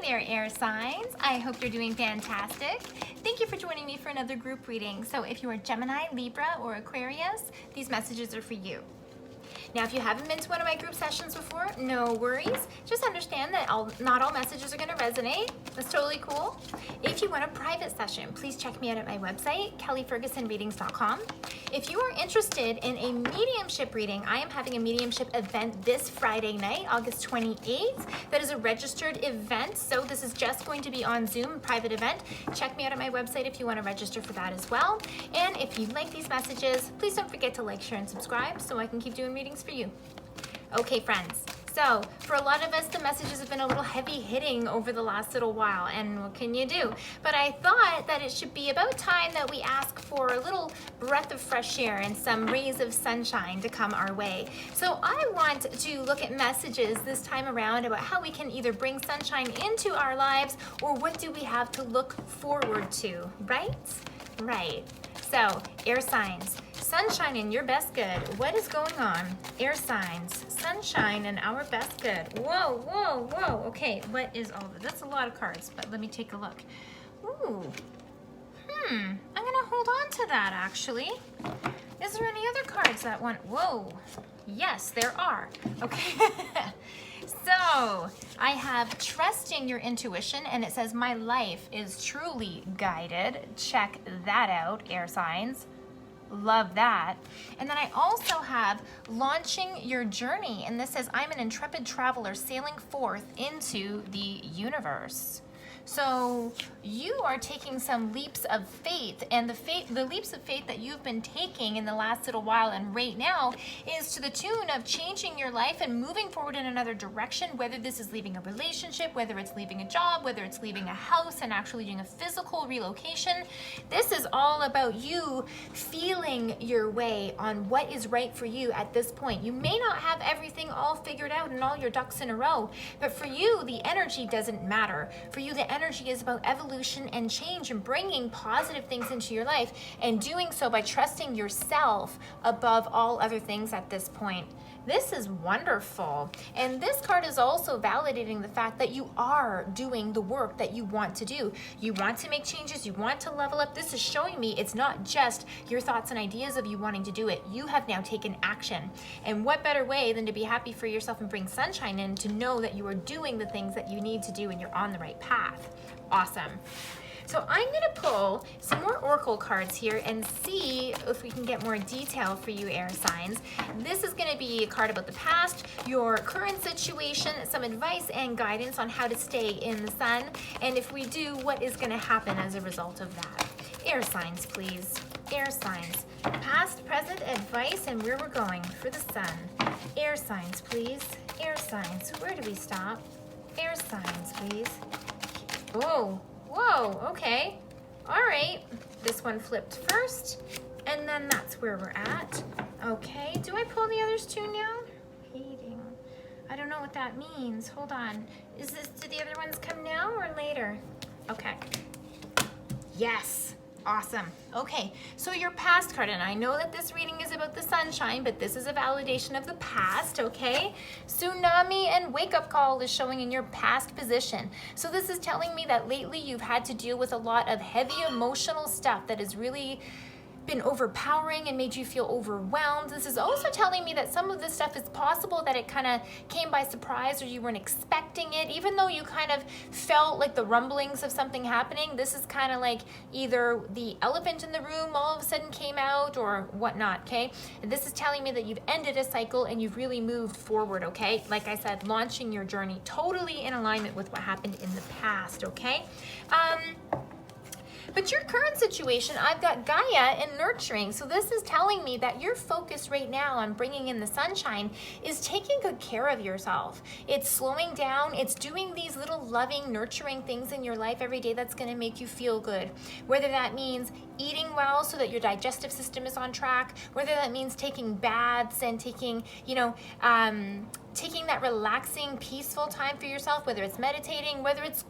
there, air signs. I hope you're doing fantastic. Thank you for joining me for another group reading. So if you are Gemini, Libra, or Aquarius, these messages are for you. Now, if you haven't been to one of my group sessions before, no worries. Just understand that not all messages are going to resonate. That's totally cool. If you want a private session, please check me out at my website, kellyfergusonreadings.com. If you are interested in a mediumship reading, I am having a mediumship event this Friday night, August 28th. That is a registered event, so this is just going to be on Zoom, a private event. Check me out at my website if you want to register for that as well. And if you like these messages, please don't forget to like, share, and subscribe so I can keep doing readings for you. Okay, friends. So for a lot of us, the messages have been a little heavy hitting over the last little while, and what can you do? But I thought that it should be about time that we ask for a little breath of fresh air and some rays of sunshine to come our way. So I want to look at messages this time around about how we can either bring sunshine into our lives, or what do we have to look forward to, right? Right. So, air signs, sunshine in your best good. What is going on? Air signs, sunshine in our best good. Whoa, whoa, whoa. Okay, what is all that? That's a lot of cards, but let me take a look. Ooh, I'm gonna hold on to that actually. Is there any other cards that want, whoa. Yes, there are. Okay. So, I have trusting your intuition, and it says my life is truly guided. Check that out, air signs. Love that. And then I also have launching your journey, and this says I'm an intrepid traveler sailing forth into the universe. So you are taking some leaps of faith, and the leaps of faith that you've been taking in the last little while and right now is to the tune of changing your life and moving forward in another direction, whether this is leaving a relationship, whether it's leaving a job, whether it's leaving a house and actually doing a physical relocation. This is all about you feeling your way on what is right for you at this point. You may not have everything all figured out and all your ducks in a row, but for you, the energy doesn't matter. For you, the energy is about evolution and change and bringing positive things into your life, and doing so by trusting yourself above all other things at this point. This is wonderful. And this card is also validating the fact that you are doing the work that you want to do. You want to make changes, you want to level up. This is showing me it's not just your thoughts and ideas of you wanting to do it. You have now taken action. And what better way than to be happy for yourself and bring sunshine in, to know that you are doing the things that you need to do and you're on the right path. Awesome. So I'm going to pull some more oracle cards here and see if we can get more detail for you, air signs. This is going to be a card about the past, your current situation, some advice and guidance on how to stay in the sun, and if we do, what is going to happen as a result of that. Air signs, please. Air signs. Past, present, advice, and where we're going for the sun. Air signs, please. Air signs. Where do we stop? Air signs, please. Oh. Whoa, okay. All right. This one flipped first, and then that's where we're at. Okay, do I pull the others too now? Hating. I don't know what that means. Hold on. Do the other ones come now or later? Okay. Yes. Awesome. Okay, so your past card, and I know that this reading is about the sunshine, but this is a validation of the past, okay? Tsunami and wake-up call is showing in your past position. So this is telling me that lately you've had to deal with a lot of heavy emotional stuff that has really been overpowering and made you feel overwhelmed. This is also telling me that some of this stuff is possible that it kind of came by surprise, or you weren't expecting it. Even though you kind of felt like the rumblings of something happening, this is kind of like either the elephant in the room all of a sudden came out or whatnot, okay? And this is telling me that you've ended a cycle and you've really moved forward, okay? Like I said, launching your journey totally in alignment with what happened in the past, okay? But your current situation, I've got Gaia and nurturing. So this is telling me that your focus right now on bringing in the sunshine is taking good care of yourself. It's slowing down. It's doing these little loving, nurturing things in your life every day that's going to make you feel good. Whether that means eating well so that your digestive system is on track, whether that means taking baths and taking, taking that relaxing, peaceful time for yourself, whether it's meditating, whether it's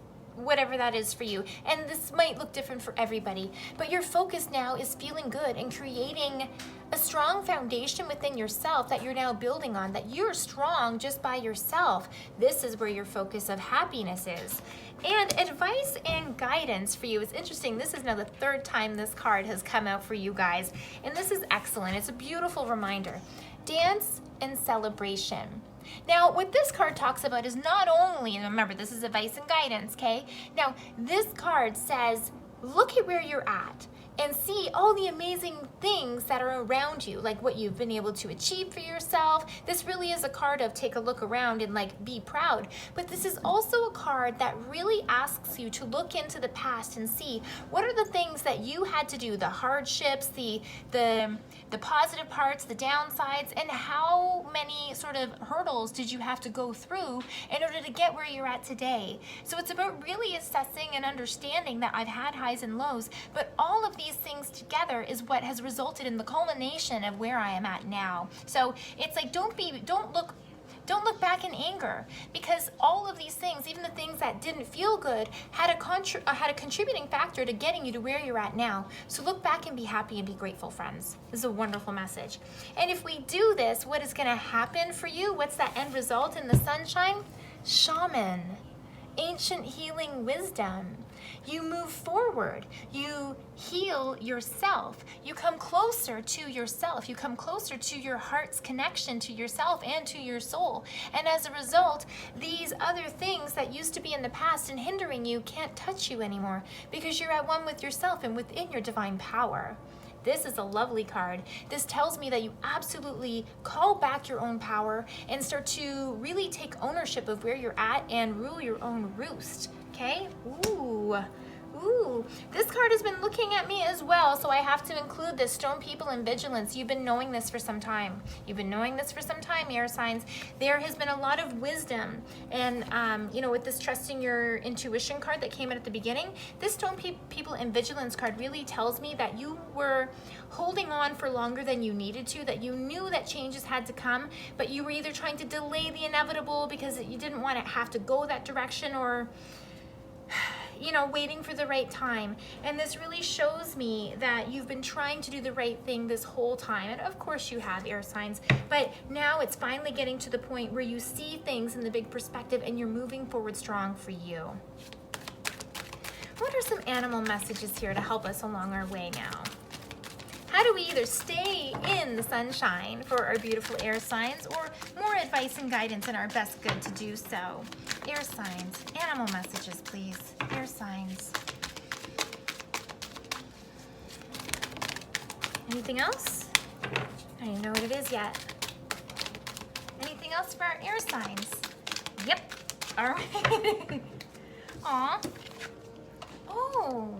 whatever that is for you. And this might look different for everybody, but your focus now is feeling good and creating a strong foundation within yourself that you're now building on, that you're strong just by yourself. This is where your focus of happiness is. And advice and guidance for you is interesting. This is now the third time this card has come out for you guys, and this is excellent. It's a beautiful reminder. Dance and celebration. Now, what this card talks about is not only, and remember, this is advice and guidance, okay? Now, this card says, look at where you're at and see all the amazing things that are around you, like what you've been able to achieve for yourself. This really is a card of take a look around and like be proud. But this is also a card that really asks you to look into the past and see what are the things that you had to do, the hardships, the positive parts, the downsides, and how many sort of hurdles did you have to go through in order to get where you're at today. So it's about really assessing and understanding that I've had highs and lows, but all of these things together is what has resulted in the culmination of where I am at now. So it's like, don't look back in anger, because all of these things, even the things that didn't feel good, had a contributing factor to getting you to where you're at now. So look back and be happy and be grateful, friends. This is a wonderful message. And if we do this, what is going to happen for you? What's that end result in the sunshine? Shaman, ancient healing wisdom. You move forward, you heal yourself, you come closer to yourself, you come closer to your heart's connection to yourself and to your soul. And as a result, these other things that used to be in the past and hindering you can't touch you anymore, because you're at one with yourself and within your divine power. This is a lovely card. This tells me that you absolutely call back your own power and start to really take ownership of where you're at and rule your own roost. Okay? Ooh, this card has been looking at me as well, so I have to include this. Stone people and vigilance. You've been knowing this for some time. You've been knowing this for some time, air signs. There has been a lot of wisdom, and with this trusting your intuition card that came out at the beginning, this stone people and vigilance card really tells me that you were holding on for longer than you needed to, that you knew that changes had to come, but you were either trying to delay the inevitable because you didn't want to have to go that direction, or waiting for the right time. And this really shows me that you've been trying to do the right thing this whole time. And of course you have, air signs, but now it's finally getting to the point where you see things in the big perspective and you're moving forward strong for you. What are some animal messages here to help us along our way now? How do we either stay in the sunshine for our beautiful air signs, or more advice and guidance and our best good to do so? Air signs, animal messages, please. Air signs. Anything else? I don't even know what it is yet. Anything else for our air signs? Yep. All right. Aw. Oh.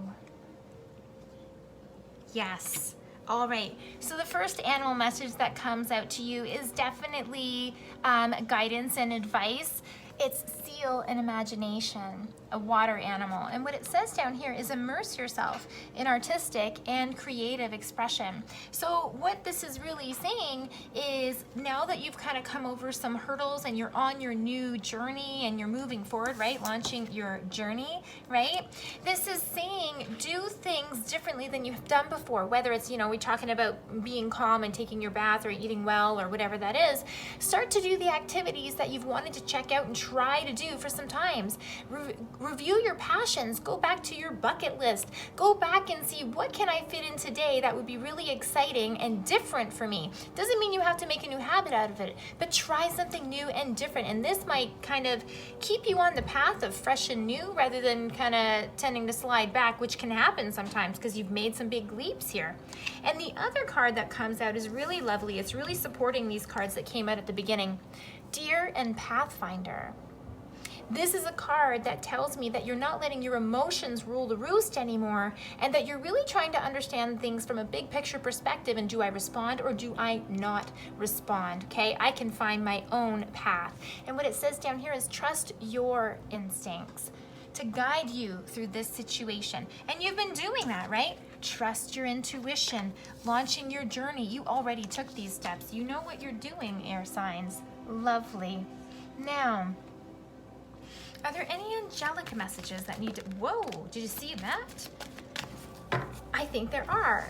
Yes. All right, so the first animal message that comes out to you is definitely guidance and advice. It's seal and imagination, a water animal. And what it says down here is immerse yourself in artistic and creative expression. So what this is really saying is, now that you've kind of come over some hurdles and you're on your new journey and you're moving forward, right? Launching your journey, right? This is saying do things differently than you've done before, whether it's, we're talking about being calm and taking your bath or eating well or whatever that is. Start to do the activities that you've wanted to check out and try to do for some times. Review your passions. Go back to your bucket list. Go back and see, what can I fit in today that would be really exciting and different for me? Doesn't mean you have to make a new habit out of it, but try something new and different. And this might kind of keep you on the path of fresh and new, rather than kind of tending to slide back, which can happen sometimes because you've made some big leaps here. And the other card that comes out is really lovely. It's really supporting these cards that came out at the beginning. Deer and Pathfinder. This is a card that tells me that you're not letting your emotions rule the roost anymore, and that you're really trying to understand things from a big picture perspective. And do I respond or do I not respond? Okay, I can find my own path. And what it says down here is trust your instincts to guide you through this situation. And you've been doing that, right? Trust your intuition, launching your journey. You already took these steps. You know what you're doing, air signs. Lovely. Now, Are there any angelic messages that need to, whoa, did you see that? I think there are.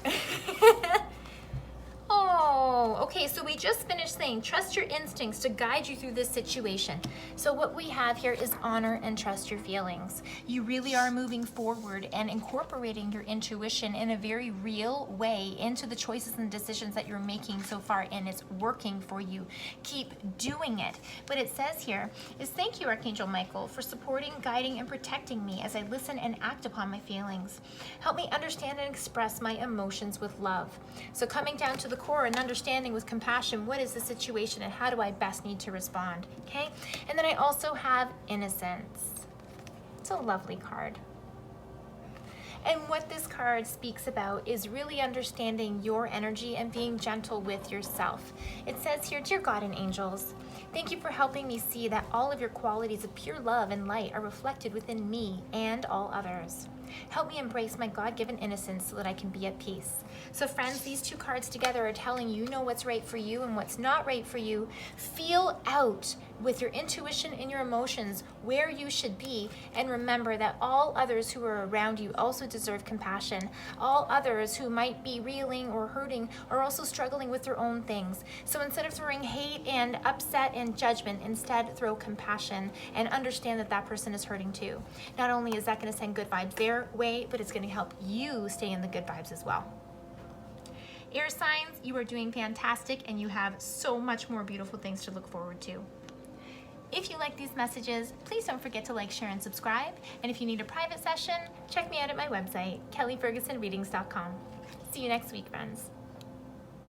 Oh, okay, so we just finished saying trust your instincts to guide you through this situation. So what we have here is honor and trust your feelings. You really are moving forward and incorporating your intuition in a very real way into the choices and decisions that you're making so far, and it's working for you. Keep doing it. What it says here is, thank you, Archangel Michael, for supporting, guiding, and protecting me as I listen and act upon my feelings. Help me understand and express my emotions with love. So coming down to the core and understanding with compassion, what is the situation and how do I best need to respond, okay? And then I also have innocence. It's a lovely card. And what this card speaks about is really understanding your energy and being gentle with yourself. It says here, dear God and angels, thank you for helping me see that all of your qualities of pure love and light are reflected within me and all others. Help me embrace my God-given innocence so that I can be at peace. So friends, these two cards together are telling you know what's right for you and what's not right for you. Feel out with your intuition and your emotions where you should be, and remember that all others who are around you also deserve compassion. All others who might be reeling or hurting are also struggling with their own things. So instead of throwing hate and upset and judgment, instead throw compassion and understand that that person is hurting too. Not only is that going to send good vibes their way, but it's going to help you stay in the good vibes as well. Air signs, you are doing fantastic and you have so much more beautiful things to look forward to. If you like these messages, please don't forget to like, share, and subscribe. And if you need a private session, check me out at my website, kellyfergusonreadings.com. See you next week, friends.